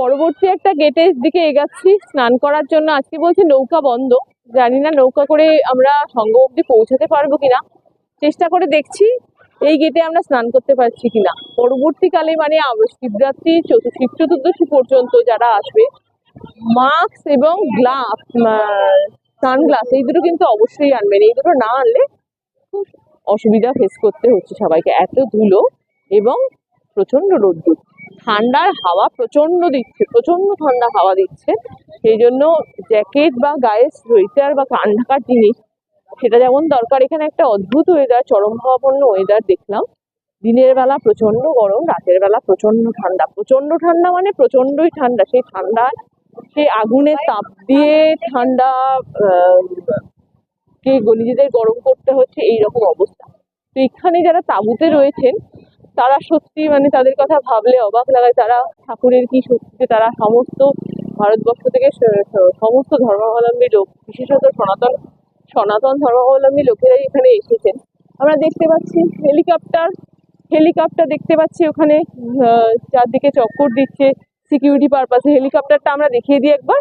পরবর্তী একটা গেটের দিকে এগাচ্ছি স্নান করার জন্য। আজকে বলছে নৌকা বন্ধ, জানি না নৌকা করে আমরা সঙ্গম অব্দি পৌঁছাতে পারবো কিনা, চেষ্টা করে দেখছি এই গেটে আমরা স্নান করতে পারছি কিনা। পরবর্তীকালে মানে শিবরাত্রি শিব চতুর্দশী পর্যন্ত যারা আসবে মাস্ক এবং গ্লাভ, সানগ্লাস এই দুটো কিন্তু অবশ্যই আনবেন। এই দুটো না আনলে খুব অসুবিধা ফেস করতে হচ্ছে সবাইকে। এত ধুলো এবং প্রচন্ড রোদ্দুর, ঠান্ডার হাওয়া প্রচন্ড দিচ্ছে, প্রচন্ড ঠান্ডা হাওয়া দিচ্ছে। সেই জন্য জ্যাকেট বা গায়ে সোয়েটার বা কান ঢাকার জিনিস সেটা যেমন দরকার। এখানে একটা অদ্ভুত ওয়েদার, চরম ভাবাপন্ন ওয়েদার দেখলাম। দিনের বেলা প্রচন্ড গরম, রাতের বেলা প্রচন্ড ঠান্ডা। প্রচন্ড ঠান্ডা মানে প্রচন্ডই ঠান্ডা। সেই ঠান্ডায় সেই আগুনের তাপ দিয়ে ঠান্ডা কে নিজেদের গরম করতে হচ্ছে, এইরকম অবস্থা। তো এখানে যারা তাঁবুতে রয়েছেন তারা সত্যি মানে তাদের কথা ভাবলে অবাক লাগায়। তারা ঠাকুরের কি সত্যি, তারা সমস্ত ভারতবর্ষ থেকে সমস্ত ধর্মাবলম্বী লোক, বিশেষত সনাতন ধর্মাবলম্বী লোকেরাই এখানে এসেছেন। আমরা দেখতে পাচ্ছি হেলিকপ্টার দেখতে পাচ্ছি ওখানে চারদিকে চক্কর দিচ্ছে সিকিউরিটি পারপাসে। হেলিকপ্টারটা আমরা দেখিয়ে দিই একবার।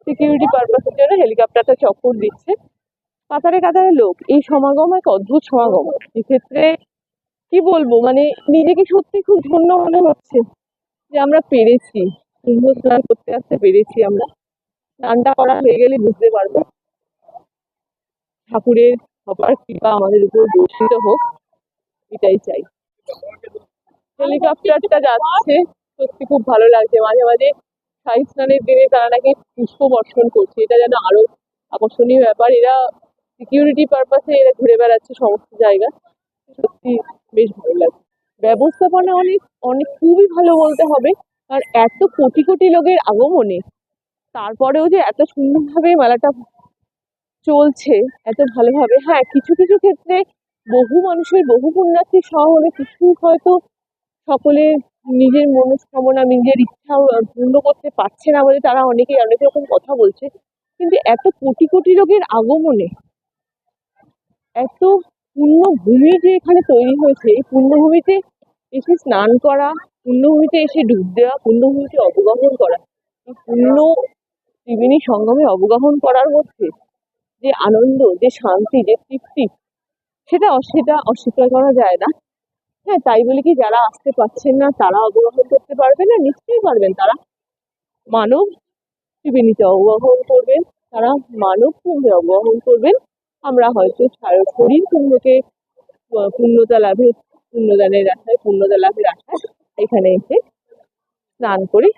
সিকিউরিটি পারপাসের জন্য হেলিকপ্টারটা চক্কর দিচ্ছে। কাতারে কাতারে লোক, এই সমাগম এক অদ্ভুত সমাগম। এক্ষেত্রে কি বলবো, মানে নিজেকে সত্যি খুব ধন্য মনে হচ্ছে যে আমরা পেরেছি, কুম্ভ স্নান করতে আসতে পেরেছি। আমরা স্নানটা করা হয়ে গেলে বুঝতে পারবো। ঠাকুরের সবার কৃপা আমাদের উপর বর্ষিত হোক, এটাই চাই। হেলিকপ্টারটা যাচ্ছে, সত্যি খুব ভালো লাগছে। মাঝে মাঝে শাহী স্নানের দিনে তারা নাকি পুষ্প বর্ষণ করছে, এটা যেন আরো আকর্ষণীয় ব্যাপার। এরা সিকিউরিটি পারপাসে এরা ঘুরে বেড়াচ্ছে সমস্ত জায়গা, সত্যি বেশ ভালো লাগছে। ব্যবস্থাপনা অনেক অনেক খুবই ভালো বলতে হবে। আর এত কোটি কোটি লোকের আগমনে তারপরেও যে এত সুন্দরভাবে মেলাটা চলছে, এত ভালোভাবে। হ্যাঁ, কিছু কিছু ক্ষেত্রে বহু মানুষের, বহু পুণ্যার্থীর সমাগমে কিছু হয়তো সকলে নিজের মনস্কামনা, নিজের ইচ্ছা পূর্ণ করতে পারছে না বলে তারা অনেকেই অনেক রকম কথা বলছে। কিন্তু এত কোটি কোটি লোকের আগমনে এত পুণ্যভূমি যে এখানে তৈরি হয়েছে, এই পুণ্যভূমিতে এসে স্নান করা, পুণ্যভূমিতে এসে ডুব দেওয়া, পুণ্যভূমিতে অবগাহন করা, এই পুণ্য ত্রিবেণী সঙ্গমে অবগাহন করার মধ্যে যে আনন্দ, যে শান্তি, যে তৃপ্তি, সেটা অস্বীকার করা যায় না। হ্যাঁ, তাই বলে কি যারা আসতে পারছেন না তারা অবগাহন করতে পারবে না? নিশ্চয়ই পারবেন। তারা মানব ত্রিবেণীতে অবগাহন করবেন, তারা মানব কুম্ভে অবগাহন করবেন। আমরা হয়তো শরীর কুম্ভকে পুণ্যদানের আশায়, পুণ্যদা লাভের আশায় এখানে এসে স্নান করে